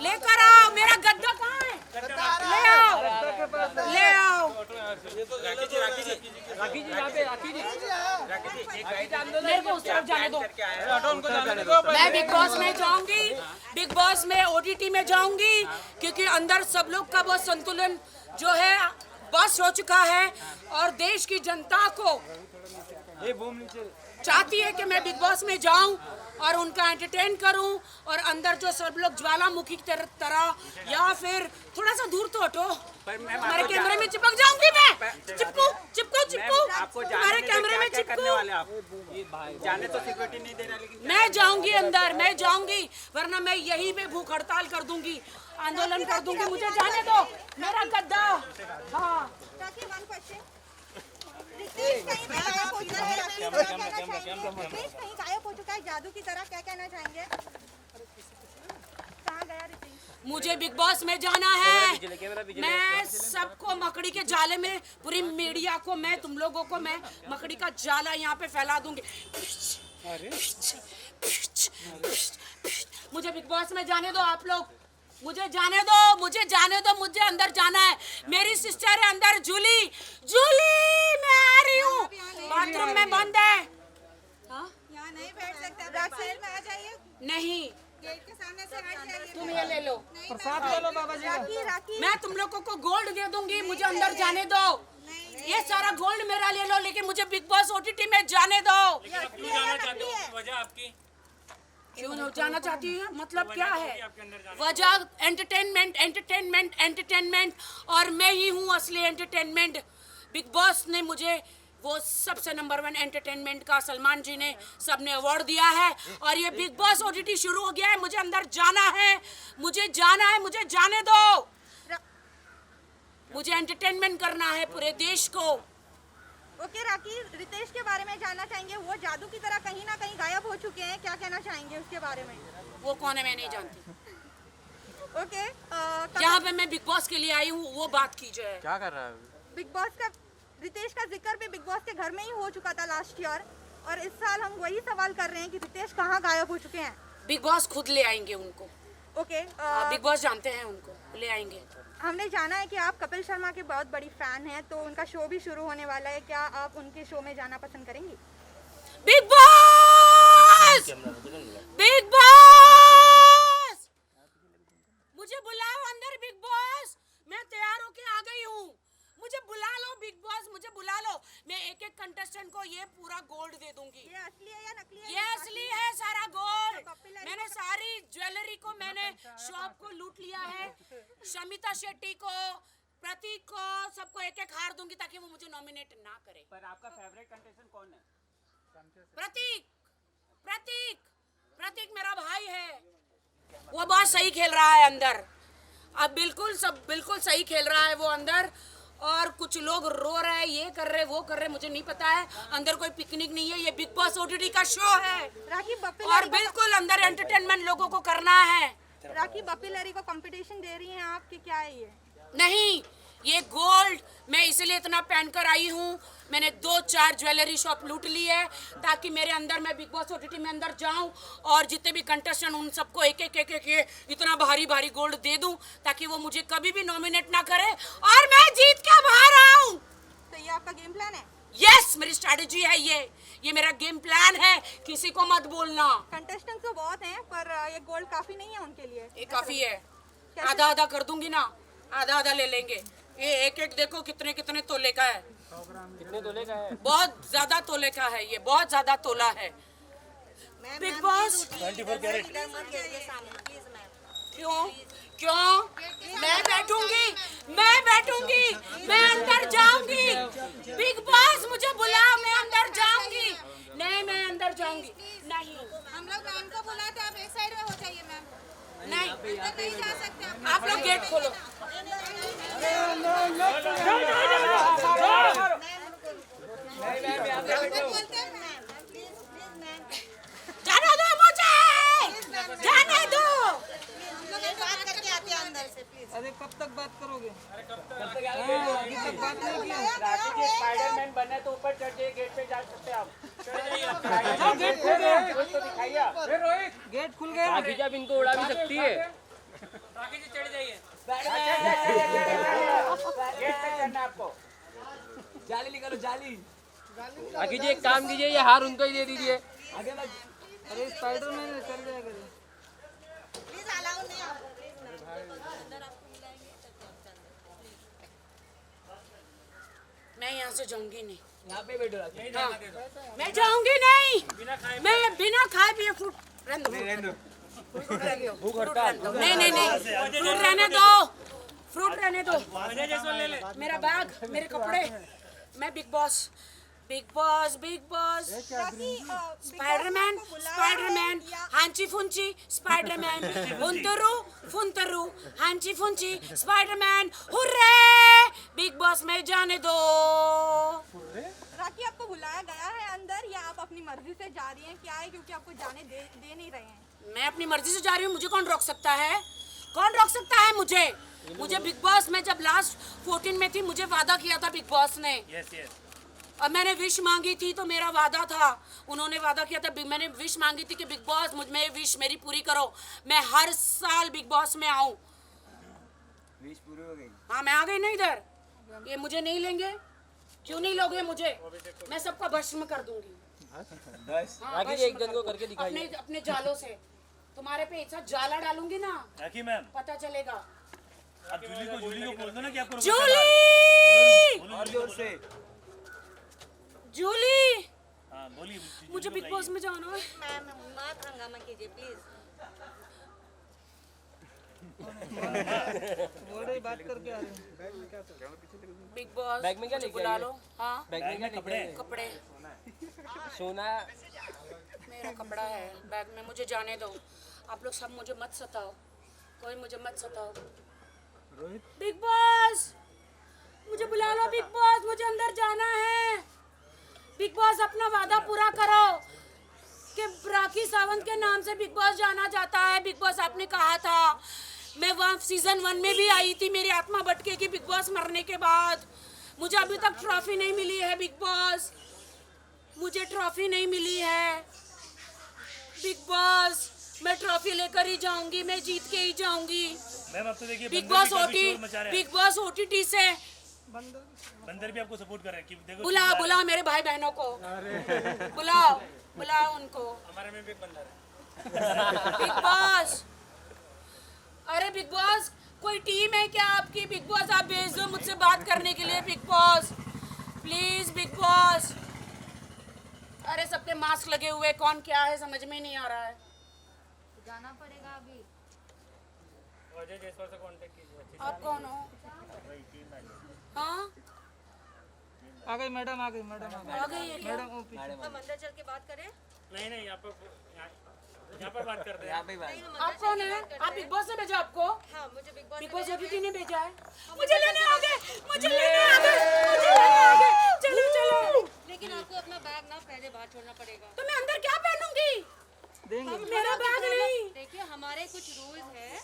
लेकर आओ, मेरा गद्दा कहाँ है? ले आओ, ले आओ। मेरे को उस तरफ जाने दो। मैं बिग बॉस में जाऊंगी, बिग बॉस में ओटीटी में जाऊंगी, क्योंकि अंदर सब लोग का वो संतुलन जो है बस हो चुका है और देश की जनता को चाहती है कि मैं बिग बॉस में जाऊं और उनका एंटरटेन करूं और अंदर जो सब लोग ज्वालामुखी की तरह या फिर थोड़ा सा दूर तो हटो, हमारे कैमरे में चिपक जाऊंगी मैं। चिपकू चिपकू चिपकू हमारे कैमरे में चिपकू। जाने तो सिक्योरिटी नहीं दे रहा, लेकिन मैं जाऊंगी अंदर, मैं जाऊंगी, वरना मैं यहीं पे भूख हड़ताल कर दूंगी, आंदोलन कर दूंगी। मुझे जाने दो, मेरा गद्दा। हाँ रितेश कहीं गायब हो चुका है, रितेश कहीं गायब हो चुका है जादू की तरह, क्या कहना चाहेंगे? कहाँ गया रितेश? मुझे बिग बॉस में जाना है। मैं सबको मकड़ी के जाले में, पूरी मीडिया को, मैं तुम लोगों को मैं मकड़ी का जाला यहाँ पे फैला दूंगी। मुझे बिग बॉस में जाने दो आप लोग, मुझे जाने दो, मुझे जाने दो, मुझे अंदर जाना है। मेरी सिस्टर है अंदर, जूली, जूली मैं आ रही हूँ, बाथरूम में बंद है। हाँ? यहाँ नहीं बैठ सकते, बैक साइड में आ जाइए, नहीं, गेट के सामने से हट जाइए। तुम ये ले लो, प्रसाद ले लो बाबा जी। राखी राखी मैं तुम लोगों को गोल्ड दे दूंगी, मुझे अंदर जाने दो। ये सारा गोल्ड मेरा ले लो, लेकिन मुझे बिग बॉस ओटीटी में जाने दो। वजह आपकी क्यों जाना चाहती है? मतलब क्या है वजह? एंटरटेनमेंट एंटरटेनमेंट एंटरटेनमेंट, और मैं ही हूँ असली एंटरटेनमेंट। बिग बॉस ने मुझे वो सबसे नंबर 1 एंटरटेनमेंट का, सलमान जी ने सबने अवार्ड दिया है, और ये बिग बॉस ओटीटी शुरू हो गया है। मुझे अंदर जाना है, मुझे जाना है, मुझे जाने दो। मुझे एंटरटेनमेंट करना है पूरे देश को। ओके राखी, रितेश के बारे में जानना चाहेंगे, वो जादू की तरह कहीं ना कहीं गायब हो चुके हैं, क्या कहना चाहेंगे उसके बारे में? वो कौन है मैं नहीं जानती। ओके जहाँ पे मैं बिग बॉस के लिए आई हूँ वो बात कीजिए। क्या कर रहा है? बिग बॉस का, रितेश का जिक्र भी बिग बॉस के घर में ही हो चुका था लास्ट ईयर, और इस साल हम वही सवाल कर रहे हैं कि रितेश कहाँ गायब हो चुके हैं। बिग बॉस खुद ले आएंगे उनको। ओके बिग बॉस जानते हैं उनको, ले आएंगे। हमने जाना है कि आप कपिल शर्मा के बहुत बड़ी फैन हैं, तो उनका शो भी शुरू होने वाला है, क्या आप उनके शो में जाना पसंद करेंगी? बिग बॉस, बिग बॉस, मुझे बुलाओ अंदर। बिग बॉस, मैं तैयार होके आ गई हूँ, मुझे बुला लो बिग बॉस, मुझे बुला लो। मैं एक एक कंटेस्टेंट को ये पूरा गोल्ड दे दूंगी। ये असली है या नकली है? ये असली है सारा गोल्ड। पॉपुलर मैंने सारी ज्वेलरी को, मैंने शॉप को लूट लिया है। शमिता शेट्टी को, प्रतीक को, सबको एक एक हार दूंगी ताकि वो मुझे नॉमिनेट ना करे। पर आपका फेवरेट कंटेस्टेंट कौन है? प्रतीक, प्रतीक, प्रतीक मेरा भाई है, वो बहुत सही खेल रहा है अंदर। अब बिल्कुल सही खेल रहा है वो अंदर, और कुछ लोग रो रहे हैं, ये कर रहे वो कर रहे, मुझे नहीं पता है। अंदर कोई पिकनिक नहीं है, ये बिग बॉस ओटीटी का शो है, राखी और बिल्कुल अंदर एंटरटेनमेंट लोगों को करना है। राखी बपिलरी को कंपटीशन दे रही हैं आप कि क्या है ये? नहीं, ये गोल्ड मैं इसलिए इतना पहनकर आई हूँ। मैंने 2-4 ज्वेलरी शॉप लूट ली है ताकि मेरे अंदर, मैं बिग बॉस ओटीटी में अंदर जाऊं और जितने भी कंटेस्टेंट उन सबको एक एक इतना भारी भारी गोल्ड दे दूं ताकि वो मुझे कभी भी नॉमिनेट ना करे और मैं जीत के बाहर आऊं। तो ये आपका गेम प्लान है? यस, मेरी स्ट्रैटेजी है ये मेरा गेम प्लान है, किसी को मत बोलना। कंटेस्टेंट तो बहुत हैं, पर ये गोल्ड काफी नहीं है उनके लिए। ये काफी है, आधा आधा कर दूंगी ना, आधा आधा ले लेंगे। ये एक एक देखो कितने कितने तोले का है। कितने तोले का है? बहुत ज्यादा तोले का है, ये बहुत ज्यादा तोला है। Bigg Boss 24 carat. क्यों क्यों मैं बैठूंगी, मैं अंदर जाऊंगी। बिग बॉस मुझे बुलाओ, मैं अंदर जाऊंगी। नहीं, मैं अंदर जाऊंगी नहीं। हम लोग मैम को बुलाते, आप एक साइड में हो जाइए मैम। नहीं, नहीं जा सकते आप लोग गेट खोलो। जाने दो मुझे, जाने दो। बात करके आते हैं अंदर से प्लीज। अरे कब तक बात करोगे? अभी तक बात नहीं की। राखी जी स्पाइडरमैन बने तो ऊपर चढ़ जाइए, गेट पे जा सकते हैं आप। गेट खुल गया, तो दिखाइए। गेट खुल गया। राखी जब इनको उड़ा भी सकती है। राखी जी चढ़ जाइए। गेट तक करना है आपको। जाली निकालो जाली। राखी जी एक काम कीजिए, ये हार उनको ही दे दीजिए। आगे लग। अरे स्पाइडरमैन चल जाएगा ये। प्लीज अलाउ नहीं आप मैं यहाँ से जाऊंगी नहीं। यहाँ पे बैठो राखी। हाँ, मैं जाऊंगी नहीं। मैं बिना खाए पिए फ्रूट रहने दो। भूख हड़ताल। नहीं नहीं नहीं, फ्रूट रहने दो, फ्रूट रहने दो। मेरा बैग, मेरे कपड़े। मैं big boss, big boss, big boss. Spiderman, Spiderman, हांची फुंची, स्पाइडरमैन, फुंतरू, फुंतरू, हांची फुंची, स्पाइडरमैन, हुर्रे! बिग बॉस में जाने दो। राखी आपको बुलाया गया है अंदर या आप अपनी मर्जी से जा रही हैं? क्या है क्योंकि आपको जाने दे नहीं रहे हैं? मैं अपनी मर्जी से जा रही हूँ, मुझे कौन रोक सकता है? कौन रोक सकता है मुझे? मुझे बिग बॉस में जब लास्ट 14 में थी, मुझे वादा किया था बिग बॉस ने। और मैंने विश मांगी थी, तो मेरा वादा था, उन्होंने वादा किया था, मैंने विश मांगी थी कि बिग बॉस मुझ में विश मेरी पूरी करो, मैं हर साल बिग बॉस में आऊं। विश पूरी हो गई। हाँ, मैं आ गई ना इधर। ये मुझे नहीं लेंगे? क्यों नहीं लोगे मुझे? मैं सबका भस्म कर दूंगी। बस। हाँ, राखी जी एक जन को करके दिखाइए। अपने जालों से तुम्हारे पे ऐसा जाला डालूंगी ना, राखी मैम, पता चलेगा। आप जूली को बोल दो ना कि आपको जूली, और जोर से। हाँ जूली, बोलिए। मुझे बिग बॉस में जाना है। मैम मत हंगामा कीजिए प्लीज। बड़े बात करके आ रहे हैं। बिग बॉस बैग में क्या मुझे लेके बुला आई लो। हाँ, बैग में क्या कपड़े? कपड़े, सोना। मेरा कपड़ा है बैग में, मुझे जाने दो। आप लोग सब मुझे मत सताओ, कोई मुझे मत सताओ। बिग बॉस मुझे बुला लो। बिग बॉस मुझे अंदर जाना है। बिग बॉस अपना वादा पूरा करो कि राखी सावंत के नाम से बिग बॉस जाना जाता है। बिग बॉस आपने कहा था, मैं वहाँ सीजन 1 में भी आई थी, मेरी आत्मा भटके कि बिग बॉस मरने के बाद मुझे अभी तक ट्रॉफी नहीं मिली है। बिग बॉस मुझे ट्रॉफी नहीं मिली है। बिग बॉस मैं ट्रॉफी लेकर ही जाऊंगी, मैं जीत के ही जाऊंगी। मैम अब तो देखिए big boss big boss OTT से बंदर भी आपको सपोर्ट कर रहे हैं कि देखो बुलाओ मेरे भाई बहनों को, बुलाओ उनको। हमारे में भी एक बंदर है। बिग बॉस, अरे बिग बॉस कोई टीम है क्या आपकी? बिग बॉस आप भेज दो मुझसे बात करने के लिए। Big boss please, big boss. अरे सबके मास्क लगे हुए, कौन क्या है समझ में नहीं आ रहा है। जाना पड़ेगा अभी। अजय जायसवाल से कांटेक्ट कीजिए। आप कौन हो? हाँ, आ गई मैडम, आ गई मैडम, आ गई है क्या? Madam OP. हम अंदर चल के बात करें? नहीं यहाँ पर बात करते हैं। यहाँ पे बात। आप कौन है? आप बिग बॉस से भेजा आपको? हाँ, मुझे big boss big boss OTT ने भेजा है। मुझे लेने आ गए, मुझे लेने आ गए। चलो चलो। लेकिन आपको अपना बैग ना पहले बाहर छोड़ना पड़ेगा। तो मैं अंदर क्या पहनूंगी? देंगे। मेरा बैग नहीं। देखिए हमारे कुछ रूल्स हैं,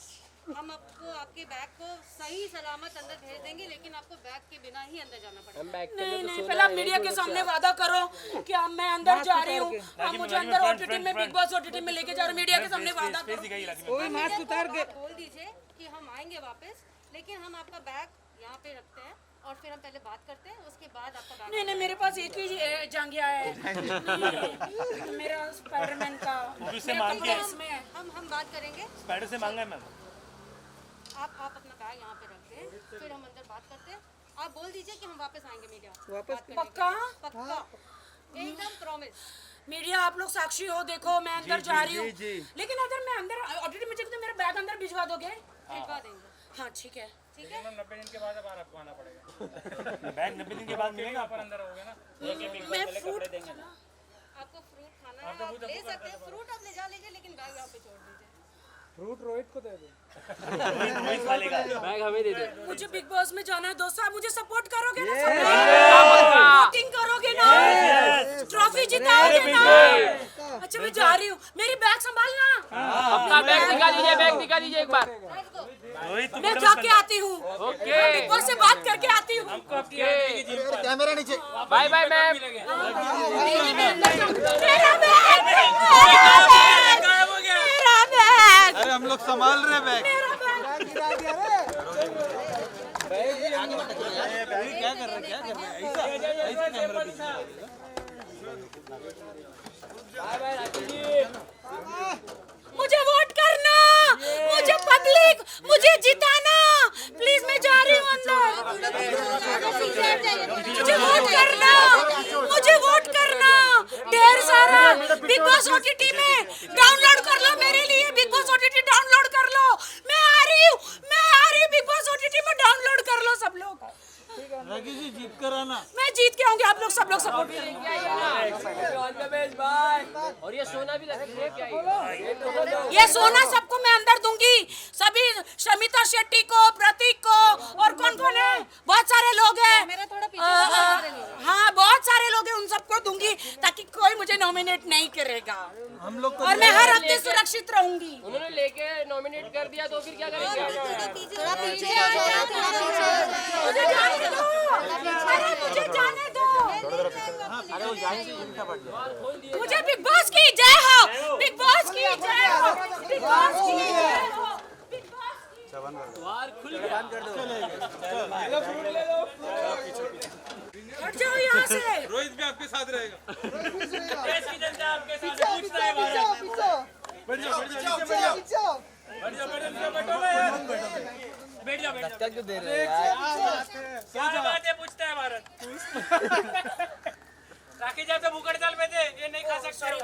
हम आपको आपके बैग को सही सलामत अंदर भेज देंगे, लेकिन आपको बैग के बिना ही अंदर जाना पड़ेगा। हम बैग के नहीं अंदर तो नहीं, सोना पहले आप है, मीडिया के तो सामने बच्चा। वादा करो कि अब मैं अंदर जा रही हूँ। आप मुझे अंदर OTT में, बिग बॉस OTT में लेके जा रहे हो। मीडिया के सामने वादा फेस करो। दिखाइए राखी कोई मास्क उतार के। आप बोल दीजिए कि हम आएंगे वापस, लेकिन हम आपका बैग यहाँ पे रखते हैं और फिर हम पहले बात करते हैं, उसके बाद आपका बैग। नहीं नहीं, मेरे पास एक ही जांघिया है। नहीं, मेरा स्पाइडरमैन का उससे मांग के इसमें है। हम बात करेंगे। स्पाइडर से मांगा है मैम। आप अपना बैग यहाँ पे रख दें, फिर हम अंदर बात करते हैं। आप बोल दीजिए कि हम वापस आएंगे मीडिया। वापस? बात करने के पक्का? लिए। पक्का, एकदम प्रॉमिस। मीडिया आप लोग साक्षी हो, देखो मैं अंदर जा रही हूँ। लेकिन अगर मैं अंदर OTT में चली तो मेरा बैग अंदर भिजवा दोगे? भिजवा देंगे। हाँ ठीक है। ठीक है। 90 दिन के बाद अब आपको आना पड़ेगा। बैग 90 दिन के बाद मिलेगा, पर अंदर होगे ना। मैं फ्रूट आपको फ्रूट खाना है, आप ले सकते हैं। फ्रूट आप ले जा लीजिए, लेकिन बैग यहाँ पे छोड़ दीजिए। रोहित खा लेगा। बैग हमें दे दे। मुझे बिग बॉस में जाना है। दोस्तों आप मुझे सपोर्ट करोगे ना? वोटिंग करोगे ना? ट्रॉफी जिताओगे ना? अच्छा मैं जा रही हूँ, मेरी बैग संभालना। अपना बैग दिखा दीजिए, बैग दिखा दीजिए एक बार। रख दो। रोहित मैं जाके आती हूँ, ओके बिग बॉस से बात करके आती हूँ। कैमरा नीचे। Bye bye ma'am. मेरा बैग, मेरा बैग, मेरा बैग, अरे हम लोग संभाल रहे हैं बैग। मेरा बैग मुझे वोट करना, मुझे पब्लिक, मुझे जिताना, प्लीज मैं जा रही हूँ अंदर। मुझे वोट करना, मुझे वोट करना, ढेर सारा बिग बॉस ओटीटी में डाउनलोड कर लो मेरे लिए, बिग बॉस ओटीटी डाउनलोड कर लो। मैं आ रही हूँ, मैं आ रही हूँ, बिग बॉस ओटीटी में डाउनलोड कर लो सब लोग। राखी जी जीत कर आना। मैं जीत के आऊंगी, आप लोग सब लोग सपोर्ट करेंगे। और ये सोना भी लगेगा क्या? ये सोना सबको मैं अंदर दूंगी, सभी शमिता शेट्टी को, प्रतीक को, और कौन कौन है, बहुत सारे लोग हैं। मेरा थोड़ा पीछे हाँ बहुत सारे लोग हैं, उन सबको दूंगी ताकि कोई मुझे नॉमिनेट नहीं करेगा, हम लोग और मैं हर हफ्ते सुरक्षित रहूंगी। उन्होंने लेके नॉमिनेट कर दिया तो फिर क्या करेंगे? थोड़ा पीछे आ जाओ, थोड़ा पीछे आ जाओ। मुझे जाने दो, अरे मुझे जाने दो। मुझे बिग बॉस की जय हो, बिग बॉस की जय हो, बिग बॉस की जय हो, बिग बॉस की। हट जाओ यहाँ से। रोहित भी आपके साथ रहेगा। देश की जनता आपके साथ है, पूछता है भारत। बैठ जाओ, बैठ जाओ, नीचे बैठ जाओ। बैठ जाओ, बैठ जाओ, बैठो ना यार। बैठ जाओ, बैठ जाओ। क्यों दे रहे हैं यार? क्या बात है, पूछता है भारत। राखी जी तो भूख हड़ताल पे थे, ये नहीं खा सकते हो।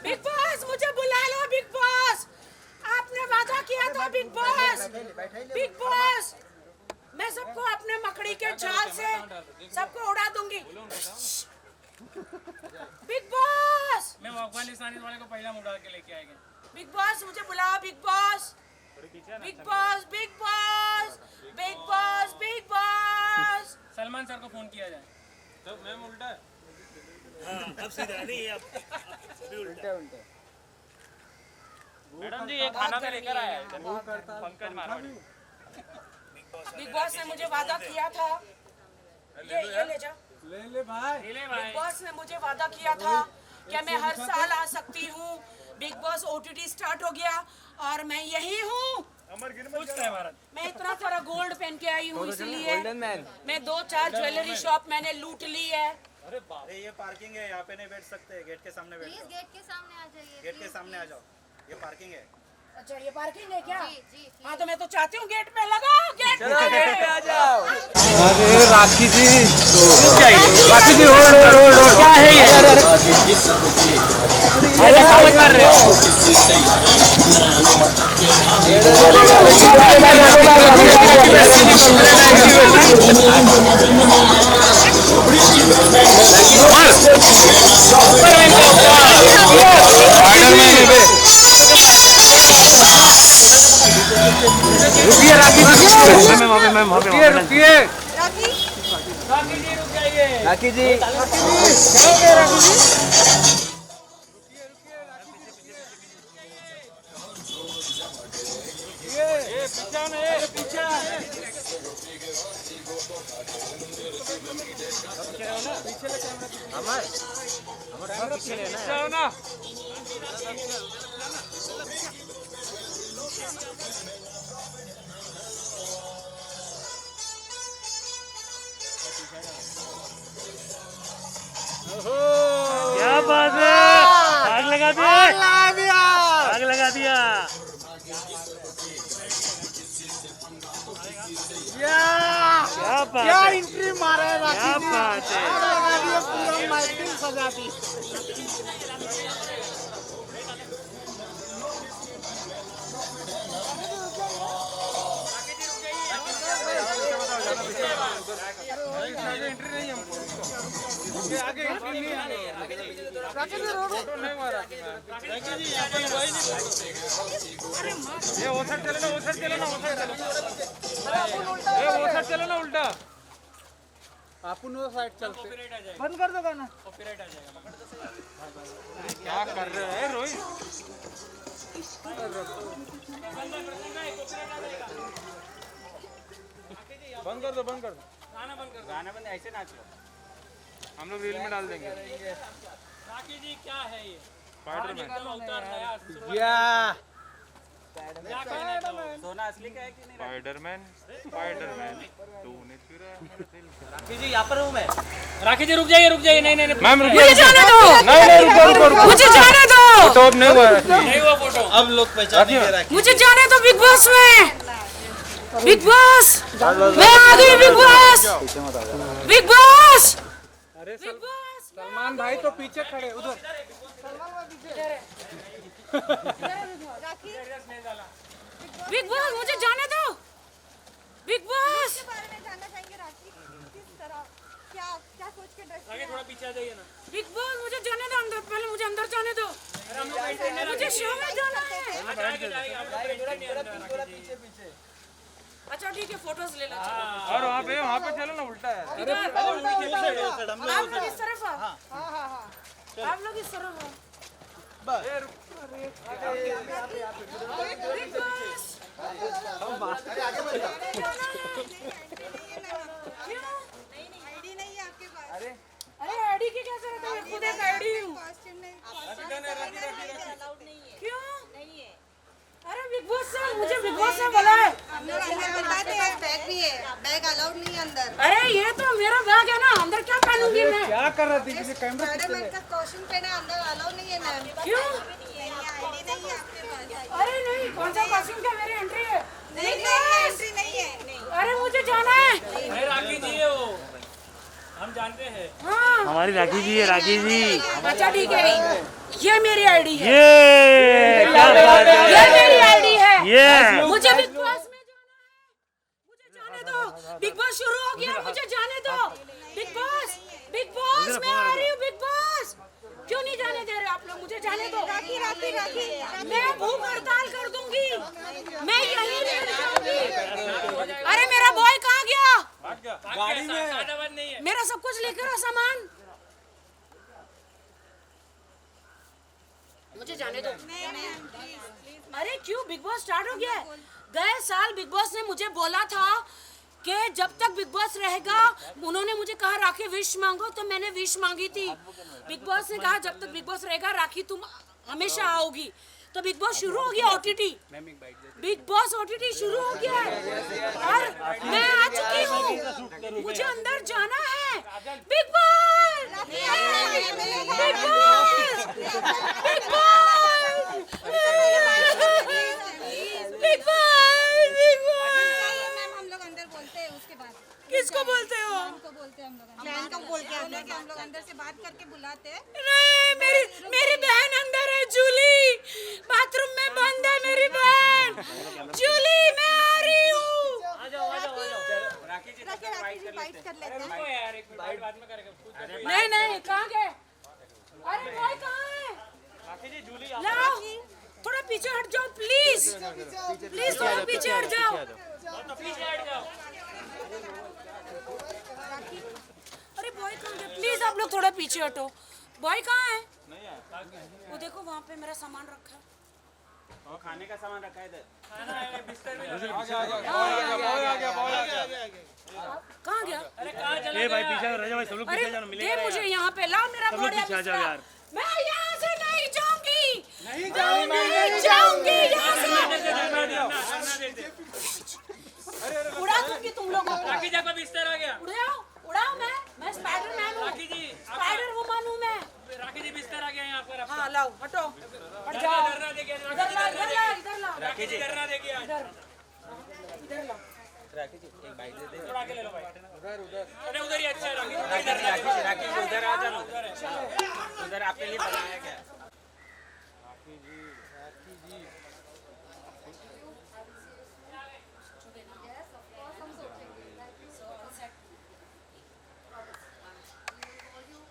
बिग बॉस मुझे बुला लो, बिग बॉस आपने वादा किया था, बिग बॉस, बिग बॉस मैं सबको अपने मकड़ी के जाल से सबको उड़ा दूंगी। बिग बॉस, मैं अफगानिस्तानी वाले को पहला मुड़ा के लेके आएंगे। बिग बॉस मुझे बुलाओ, big boss, big boss, big boss, big boss, big boss. Salman sir को फोन किया जाए। तो मैम उल्टा है। मैडम जी ये खाना तो लेकर आया है पंकज मारवाड़ी। बिग बॉस ने मुझे वादा किया था, ये ले जा। ले भाई। बिग बॉस ने मुझे वादा किया था कि मैं हर साल आ सकती हूँ। बिग बॉस ओटीटी स्टार्ट हो गया और मैं यही हूँ। पूछता है भारत। मैं इतना सारा गोल्ड पहन के आई हूँ, इसलिए गोल्डन मैन। मैं 2-4 ज्वेलरी शॉप मैंने लूट ली है। अरे ये पार्किंग है, यहाँ पे नहीं बैठ सकते, गेट के सामने बैठ जाओ। गेट के सामने आ जाइए। गेट के सामने आ जाओ, ये पार्किंग है। अच्छा ये पार्किंग है क्या? जी। हाँ तो मैं तो चाहती हूँ गेट पे लगाओ, गेट पे आ जाओ। अरे राखी जी, राखी जी होल्ड क्या है ये? अरे समझ कर रहे हो? रुकिए राखी जी, रुकिए। राखी जी क्या बात है, आग लगा दिया, आग लगा दिया। क्या बात है, एंट्री मारा है राखी क्या जी। बात है। लगा दिया, पूरा माइकिंग सजा दी। एंट्री नहीं हमको। आगे एंट्री नहीं है। राखी जी रोड फोटो नहीं मारा। राखी जी यहाँ पर हुआ ही नहीं। ये वो साइड चलो ना, वो साइड चलो ना, वो साइड चलो। ये वो साइड चलो ना उल्टा। अपन वो साइड चलते। बंद कर दो गाना। क्या कर रहे हैं रोहित? बंद कर दो, बंद कर दो। गाना बंद, ऐसे नाच लो। हम लोग रील में डाल देंगे। राखी जी क्या है ये? स्पाइडरमैन। अवतार नया या गाना असली का है कि नहीं? स्पाइडरमैन स्पाइडरमैन तूने चुराया मेरा दिल। राखी जी यहाँ पर हूँ मैं। राखी जी रुक जाइए नहीं नहीं मैम रुकिए। मुझे जाने दो, नहीं रुको। मुझे जाने दो, फोटो अब नहीं हुआ। नहीं हुआ फोटो। अब लोग पहचानेंगे राखी। मुझे जाने दो बिग बॉस में। बिग बॉस मैं आ गई, बिग बॉस, बिग बॉस, अरे बिग बॉस। सलमान भाई तो पीछे खड़े उधर। बिग बॉस मुझे जाने दो, बिग बॉस। के बारे में जानना चाहेंगे राखी किस तरह क्या क्या सोच के ड्रेस आगे थोड़ा पीछे आ जाइए ना। बिग बॉस मुझे जाने दो अंदर, पहले मुझे अंदर जाने दो, मुझे शो में जाना है। अच्छा ठीक है, फोटोज ले लो। और वहाँ पे चलो ना, उल्टा है। आप लोग इस तरफ आओ, आप लोग इस तरफ आओ। बिग बॉस क्यों? आईडी नहीं है आपके पास? अरे आईडी की क्या जरूरत है, मैं खुद एक आईडी हूँ। क्यों? अरे बिग बॉस से, मुझे बिग बॉस से बोला है। हम लोग अंदर बताते हैं बैग भी है, बैग अलाउड नहीं है अंदर। अरे ये तो मेरा बैग है ना, अंदर क्या पहनूंगी मैं? क्या कर रहा थी कैमरा? स्पाइडरमैन का कॉस्ट्यूम पहना, अंदर अलाउड नहीं है मैम। क्यों? आईडी नहीं है आपके पास? अरे नहीं, कौन सा कॉस्ट्यूम क्या मेरी एंट्री है? नहीं एंट्री नहीं है। अरे मुझे जाना है। नहीं राखी जी है वो, हम जानते हैं। हाँ हमारी राखी जी है, राखी जी। अच्छा ठीक है, ये मेरी आईडी है, ये क्या बात है। ये मेरी आईडी है। ये मुझे बिग बॉस में जाना है, मुझे जाने दो। बिग बॉस शुरू हो गया, मुझे जाने दो। बिग बॉस मैं आ रही हूँ। बिग बॉस क्यों नहीं जाने दे रहे आप लोग? मुझे जाने दो। राखी मैं भूख हड़ताल कर दूंगी, मैं यहीं नहीं जाऊंगी। अरे मेरा बॉय कहाँ गया? गाड़ी में नहीं है। मेरा सब कुछ लेकर आओ सामान, मुझे जाने दो। अरे क्यों? बिग बॉस स्टार्ट हो गया है। गए साल बिग बॉस ने मुझे बोला था कि जब तक बिग बॉस रहेगा, उन्होंने मुझे कहा राखी विश मांगो, तो मैंने विश मांगी थी। बिग बॉस ने कहा जब तक बिग बॉस रहेगा राखी तुम हमेशा आओगी। तो बिग बॉस शुरू हो गया, ओटीटी बिग बॉस ओटीटी शुरू हो गया है और मैं आ चुकी हूँ, मुझे अंदर जाना है। Bigg boss, big boss, big boss, big boss, big boss. Ma'am हम लोग अंदर बोलते हैं, उसके बाद किसको बोलते हो? को बोलते हैं हम लोग। बहन को बोलते हैं हम लोग अंदर से बात करके बुलाते हैं। नहीं, मेरी बहन अंदर है, जूली बाथरूम में बंद है मेरी बहन। जूली मैं आ रही हूँ। राखी जी राखी जी फाइट कर लेते हैं। रुको यार, एक मिनट बाद में करेंगे। नहीं कहाँ गए? अरे भाई कहाँ है? राखी जी जूली लाओ, थोड़ा पीछे हट जाओ प्लीज, प्लीज थोड़ा पीछे हट जाओ। पीछे हट जाओ। अरे बॉय कहाँ गए? प्लीज आप लोग थोड़ा पीछे हटो। बॉय कहाँ है? वो देखो वहाँ पे मेरा सामान रखा है। और खाने का सामान रखा है इधर। बिस्तर में कहाँ गया? अरे कहाँ चला ए भाई पीछे रह जाओ भाई, सब लोग अरे पीछे जाना दे मिलेगा मुझे यहाँ पे, लाओ मेरा सब लोग बॉडी। पीछे आ जाओ यार। मैं यहाँ से नहीं जाऊंगी, नहीं जाऊंगी यहाँ से। उड़ा दूंगी तुम लोगों को। राखी जी का बिस्तर आ गया। उड़ाओ मैं स्पाइडरमैन हूँ, राखी जी स्पाइडर वुमन हूँ मैं। राखी जी बिस्तर आ गया यहाँ पर। हाँ लाओ, हटो, हट जाओ। डरना देखिए, इधर ला, इधर ला, इधर ला, राखी जी डरना देखिए। इधर ला। राखी जी एक बाइक दे दे। थोड़ा आगे ले लो भाई। अरे उधर ही अच्छा है राखी जी। राखी जी उधर आ जाओ, उधर आपके लिए बनाया गया है।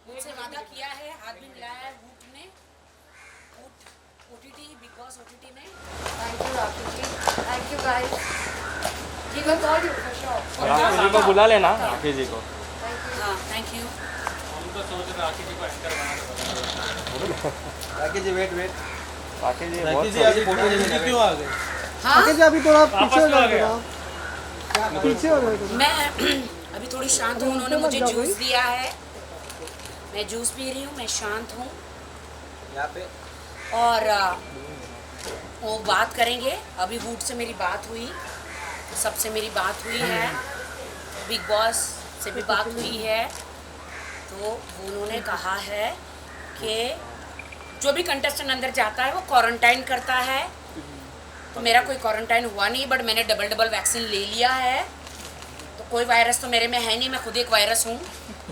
मुझसे वादा किया है, हाथ भी मिलाया है वूट ने, ओटीटी बिग बॉस ओटीटी में। Thank you, Rafi ji. Thank you, guys. He will call you for sure. राखी जी को बुला लेना, राखी जी को। हाँ थैंक यू। हम तो सोच रहे राखी जी को एंकर बना दो। राखी जी वेट राखी जी राखी जी अभी फोटो लेने क्यों आ गए? हाँ अभी थोड़ा वापस आ गया। पीछे हो गए। मैं अभी थोड़ी शांत हूँ, उन्होंने मुझे जूस दिया है, मैं जूस पी रही हूँ, मैं शांत हूँ। यहाँ पे और वो बात करेंगे। अभी वुड से मेरी बात हुई, सबसे मेरी बात हुई है, बिग बॉस से भी बात हुई है। तो उन्होंने कहा है कि जो भी कंटेस्टेंट अंदर जाता है वो क्वारंटाइन करता है। तो मेरा कोई क्वारंटाइन हुआ नहीं, बट मैंने डबल वैक्सीन ले लिया है, तो कोई वायरस तो मेरे में है नहीं, मैं खुद एक वायरस हूँ।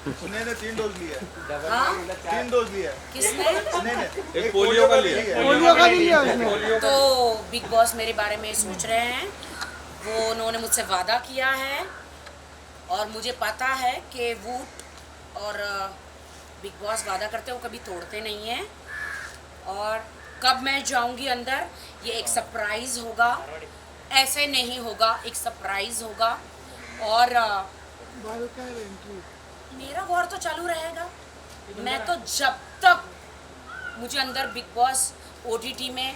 उसने 3 डोज लिया है। हाँ 3 डोज लिया है। किसने? एक पोलियो का लिया, पोलियो का भी लिया उसने। तो बिग बॉस मेरे बारे में सोच रहे हैं। वो उन्होंने मुझसे वादा किया है और मुझे पता है कि वुड और बिग बॉस वादा करते हैं, वो कभी तोड़ते नहीं हैं। और कब मैं जाऊंगी अंदर, ये एक सरप्राइज़ होगा, ऐसे नहीं होगा, एक सरप्राइज़ होगा। और मेरा वॉर तो चालू रहेगा। मैं तो जब तक मुझे अंदर बिग बॉस OTT में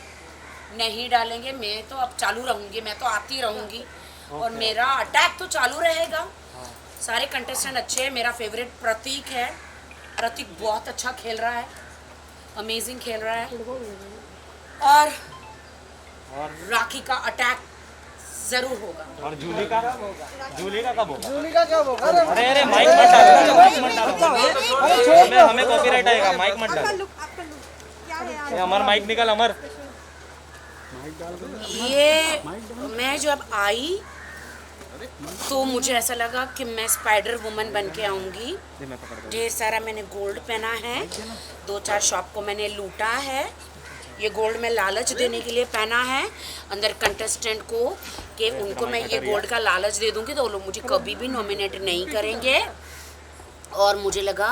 नहीं डालेंगे, मैं तो अब चालू रहूँगी, मैं तो आती रहूँगी और मेरा अटैक तो चालू रहेगा। सारे कंटेस्टेंट अच्छे हैं। मेरा फेवरेट प्रतीक है। प्रतीक बहुत अच्छा खेल रहा है, अमेजिंग खेल रहा है। और राखी का अटैक जरूर होगा। और जूली का कब होगा? जूली का क्या होगा? अरे माइक मत डालो, माइक मत डालो, हमें कॉपीराइट आएगा, माइक मत आपका डालो। लुक क्या है आज? अमर माइक निकल, अमर। ये मैं जब आई तो मुझे ऐसा लगा कि मैं स्पाइडर वुमन बन के आऊँगी। ढेर सारा मैंने गोल्ड पहना है, 2-4 शॉप को मैंने लूटा है। ये गोल्ड मैं लालच देने के लिए पहना है अंदर कंटेस्टेंट को, कि उनको मैं ये गोल्ड का लालच दे दूँगी तो वो लोग मुझे कभी भी नॉमिनेट नहीं करेंगे। और मुझे लगा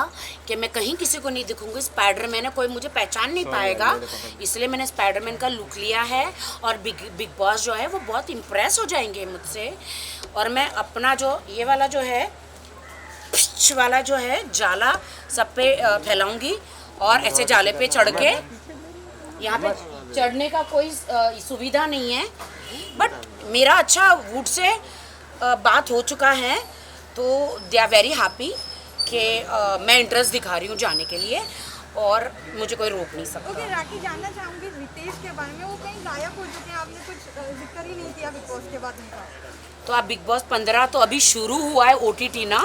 कि मैं कहीं किसी को नहीं दिखूंगी, स्पाइडरमैन है, कोई मुझे पहचान नहीं पाएगा, इसलिए मैंने स्पाइडरमैन का लुक लिया है। और बिग बॉस जो है वो बहुत इम्प्रेस हो जाएंगे मुझसे। और मैं अपना जो ये वाला जो है वाला जो है जाला सब पे फैलाऊंगी और ऐसे जाले पे चढ़ के, यहाँ पे चढ़ने का कोई सुविधा नहीं है, बट मेरा अच्छा वुड से बात हो चुका है, तो दे आर वेरी हैप्पी कि मैं इंटरेस्ट दिखा रही हूँ जाने के लिए और मुझे कोई रोक नहीं सकता। ओके राखी, जानना चाहूँगी रितेश के बारे में। वो कहीं गायब हो चुके हैं, आपने कुछ जिक्र ही नहीं किया बिग बॉस के बाद उनका। तो आप बिग बॉस 15 तो अभी शुरू हुआ है OTT ना,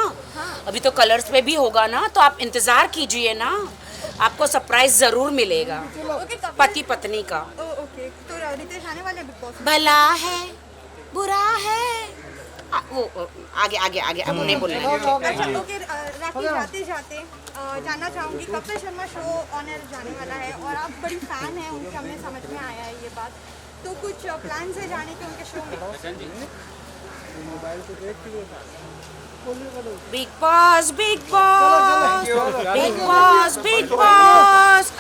अभी तो कलर्स पे भी होगा ना, तो आप इंतज़ार कीजिए ना, आपको सरप्राइज ज़रूर मिलेगा पति पत्नी का। ओके, तो रितेश आने वाले बिग बॉस? भला है बुरा है, वो आगे आगे आगे अब उन्हें बोलना है। अच्छा ओके राखी, जाते जाते जानना चाहूँगी Kapil Sharma show on air जाने वाला है और आप बड़ी फैन हैं उनके, हमें समझ में आया है ये बात, तो कुछ प्लान है जाने के उनके शो में? Big boss big boss big boss big boss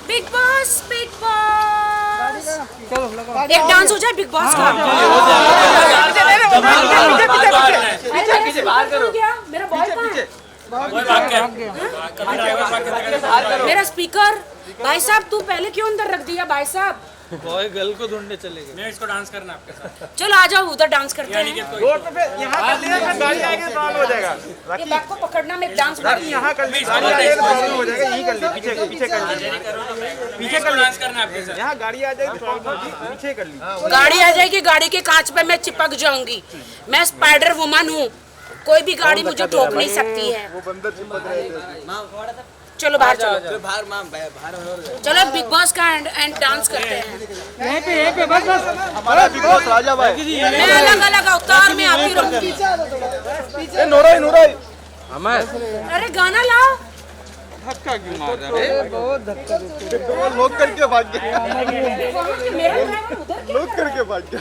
big boss big boss, एक डांस हो जाए बिग बॉस का। मेरा बॉय कहाँ है? मेरा स्पीकर भाई साहब, तू पहले क्यों अंदर रख दिया भाई साहब? बॉय गर्ल को ढूंढने चले गए। मैं इसको डांस करना आपके साथ। चलो आ जाओ उधर डांस करते हैं। रोड पे यहाँ कर लिया तो गाड़ी आएगी तो प्रॉब्लम हो जाएगा। ये बैग को पकड़ना में डांस यहाँ कर ली, गाड़ी आएगी तो प्रॉब्लम हो जाएगा। यहीं कर ली, पीछे पीछे कर ली, पीछे कर डांस करना आपके साथ। यहाँ गाड़ी आ जाएगी प्रॉब्लम होगी, पीछे कर ली। गाड़ी आ जाएगी, गाड़ी के कांच पे मैं चिपक जाऊंगी। मैं स्पाइडर वुमन हूँ, कोई भी गाड़ी मुझे ठोक नहीं सकती है। वो बंदर चिपक रहे थे। चलो बाहर चलो, चलो बिग बॉस का एंड डांस करते हैं। यहीं पे बस बस। हमारा बिग बॉस राजा भाई। मैं अलग अलग अवतार में आती रहूंगी। नूराई अरे गाना लाओ। धक्का क्यों मार रहा है? बहुत धक्का देते हैं। वो लोग करके भाग गया, मेरा ड्राइवर उधर लोग करके भाग गया।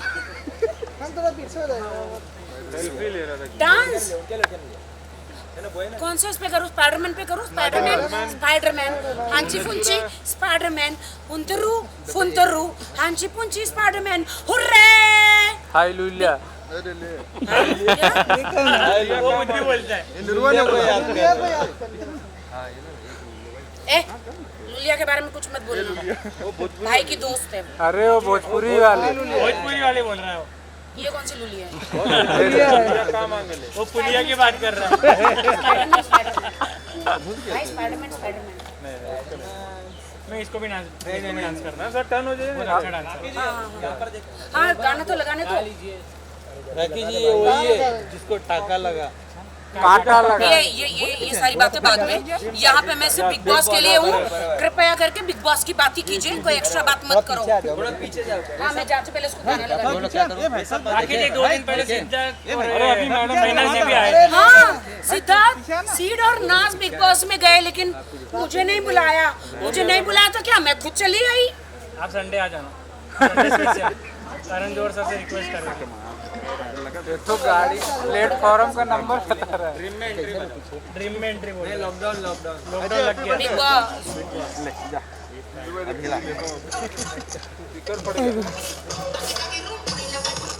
हम थोड़ा पीछे हो जाएगा। सेल्फी ले रहा था। डांस कौन से उस पे करूँ? स्पाइडरमैन पे करूँ? स्पाइडरमैन हांची फुंची स्पाइडरमैन, उंतरू फुंतरू हांची फुंची स्पाइडरमैन, हुर्रे हालेलुया। अरे ले वो कुछ भी बोलता है। निर्वाण को याद ए लुलिया के बारे में कुछ मत बोलना, भाई की दोस्त है। अरे वो भोजपुरी वाले। भोजपुरी वाले बोल रहा है वो। ये कौन सी लुलिया है? कहाँ मांगे ले? वो पुलिया की बात कर रहा है। भाई स्पाइडरमैन स्पाइडरमैन। मैं इसको भी डांस करना है सर, टर्न हो जाए अच्छा डांस। हाँ गाना तो लगाने तो राखी जी ये वही है जिसको टाका लगा। ये सारी बातें बाद में। यहाँ पे मैं सिर्फ बिग बॉस के लिए हूँ, कृपया करके बिग बॉस की बात ही कीजिए, कोई एक्स्ट्रा बात मत करो। थोड़ा पीछे जाओ। हाँ मैं जाने से पहले उसको गाना लगा। राखी जी 2 दिन पहले सिद्धार्थ अरे अभी मैडम फाइनल से भी आए। हाँ सिद्धार्थ, सीड और नाज बिग बॉस में गए, लेकिन मुझे नहीं बुलाया। मुझे नहीं बुलाया तो क्या, मैं खुद चली आई। आप संडे आ जाना। Sunday special Karan Johar sir से रिक्वेस्ट कर रहे हैं। तो गाड़ी प्लेटफॉर्म का नंबर बता रहा है। ड्रीम में एंट्री बोल। लॉकडाउन लग गया। बिग बॉस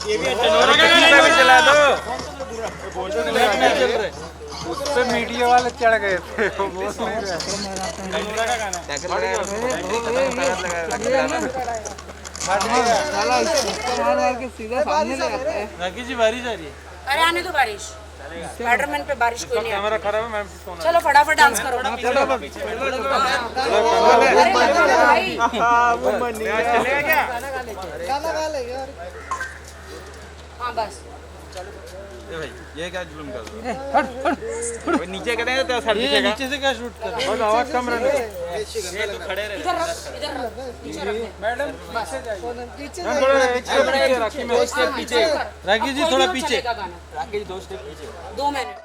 ये भी अच्छा नोरा का गाना भी चला दो। उस पे मीडिया वाले चढ़ गए थे, वो बोल नहीं रहे। नोरा का गाना राखी जी बारिश आ रही है। अरे आने दो बारिश, स्पाइडरमैन पे बारिश कोई नहीं कैमरा आती। खराब है मैम सोना। चलो फटाफट डांस करो। अरे लगा दो भाई। चलेगा क्या? हाँ बस ये क्या जुल्म कर रहे हो? नीचे करेंगे तो सर दिखेगा। नीचे से क्या शूट कर रहे और आवाज कम रहने दो। ये तो खड़े रहे। इधर रख, इधर रख, नीचे रख। मैडम बस मैम थोड़ा पीछे राखी में। पीछे राखी जी थोड़ा पीछे। राखी जी 2 स्टेप पीछे। 2 मिनट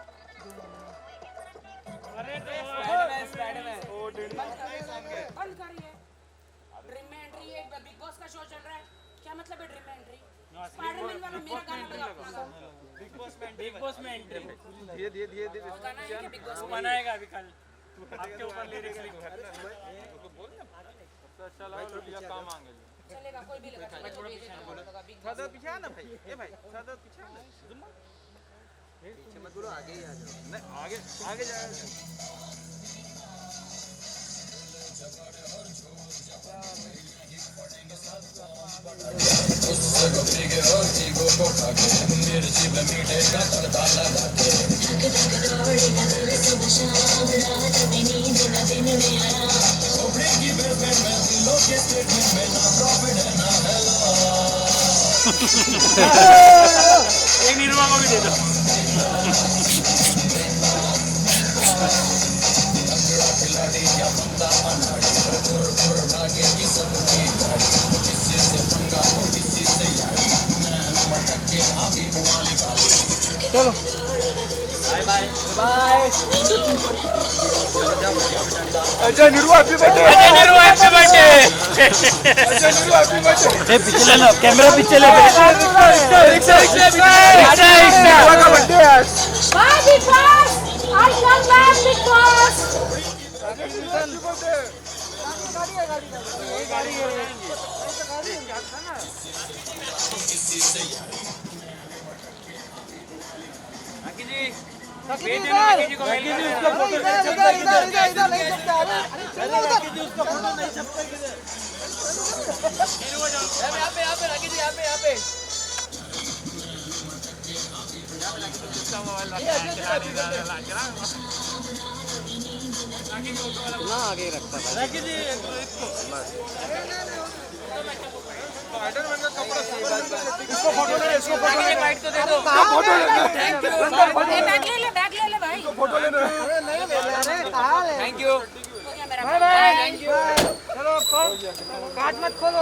बंद करिए। ड्रीम में एंट्री, एक बिग बॉस का शो चल रहा है, क्या मतलब है ड्रीम में एंट्री? स्पाइडरमैन वाला मेरा गाना लगा अपना गाना। बिग बॉस में एंट्री धीरे वो गाना है कि बिग बॉस में बनाएगा अभी कल आपके ऊपर लिरिक्स लिखो। काम मांगे। चलेगा, कोई भी लगा चलेगा, कोई भी लगा बिग बॉस। सादा पीछे आना भाई। ये भाई सादा पीछे आना। पीछे मत बोलो, आगे ही आ जाओ। नहीं आगे आगे जाओ। एक निर्मा को भी दे दो। चलो अच्छा नीरू हैप्पी बर्थडे। पीछे ले लो, कैमरा पीछे ले। Bye Big Boss! I come back Big Boss! ना आगे रखता था राखी जी। इसको फोटो ले, इसको फोटो ले, बाइट तो दे दो। फोटो ले। बैग ले ले भाई। फोटो ले। Thank you. चलो काट मत खोलो।